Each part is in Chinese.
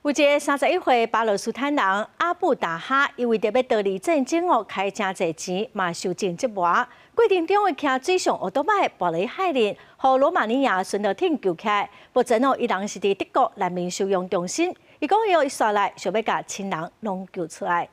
有一个31岁巴勒斯坦人阿布达哈，因为特别逃离战争哦，开真侪钱，嘛受尽折磨。过程中会骑水上奥多麦跋入海里，互罗马尼亚顺道艇救起来。不真哦，伊人是伫德国难民收容中心，伊讲伊煞来想要甲亲人拢救出来。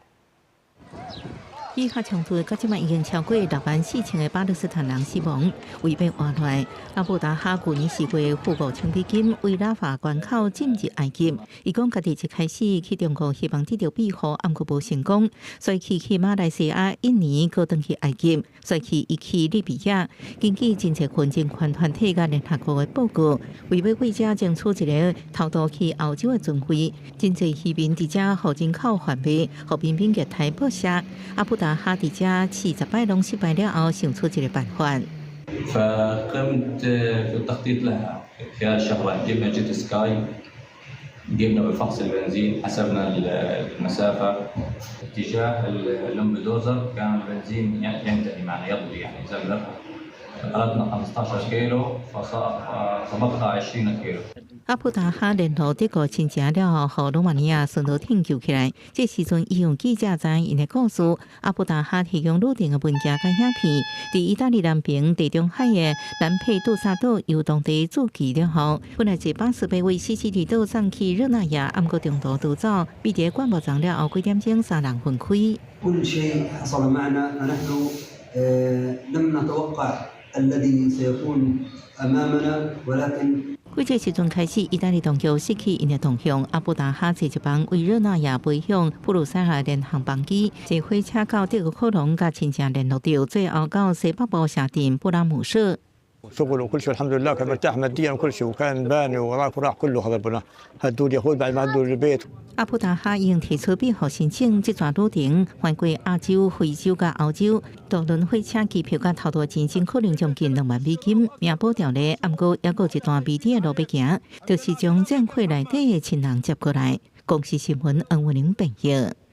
以下冲突到即卖已经超过64000个巴勒斯坦人死亡，为被活来。阿布达哈去年4月付5000美金为拉法关口进入埃及。伊讲家己一开始去中国希望得到庇护，毋过无成功，所以去马来西亚、印尼，搁转去埃及，所以去利比亚。根据真侪群众权团体甲联合国的报告，为要为遮争取一个偷渡去欧洲的船飞，真侪渔民伫遮互人口贩卖，互民兵虐待剥削。阿布达哈伫遮40摆拢失败了后，想出一个办法。فقمت بالتخطيط لها خلال شهرين جبنا جيت سكاي جبنا بفحص البنزين حسبنا المسافة اتجاه اللمبدوزر كان البنزين ينتهي معنا يضوي يعني زملق أردنا 15 كيلو فسبقها 20 كيلو。阿布达哈联络德国亲戚了后，罗马尼亚顺道拯救起来。这时阵，伊用记者知因的故事，阿布达哈提供路定的文件甲影片，伫意大利南边地中海的南佩杜萨岛由当地驻记了后，本来是88位西西里岛送去热那亚，毋过中途逃走，被伫灌木丛了后几点钟3人分开。كل شيء حصل معنا فنحن لم نتوقع الذي سيكون أمامنا ولكن 为这时阵开始，意大利当局失去因的动向，阿布达哈坐一班为热那亚飞向布鲁塞尔联航班机，坐火车到德国科隆，甲亲戚联络到，最后到西北部城镇布拉姆瑟。شغل وكل شيء الحمد لله كان مرتاح ماديا وكل شيء وكان باني وراح كله هذا ربنا هدوا لي اخوي بعد ما هدوا البيت。阿布达哈已经提出庇护申请，这段路程环过亚洲、非洲甲欧洲，渡轮火车机票甲头渡钱，可能将近2万美金，命保条例。不过还有一段未知的路要行，就是将战火内底的亲人接过来。公视新闻，恩文玲报道。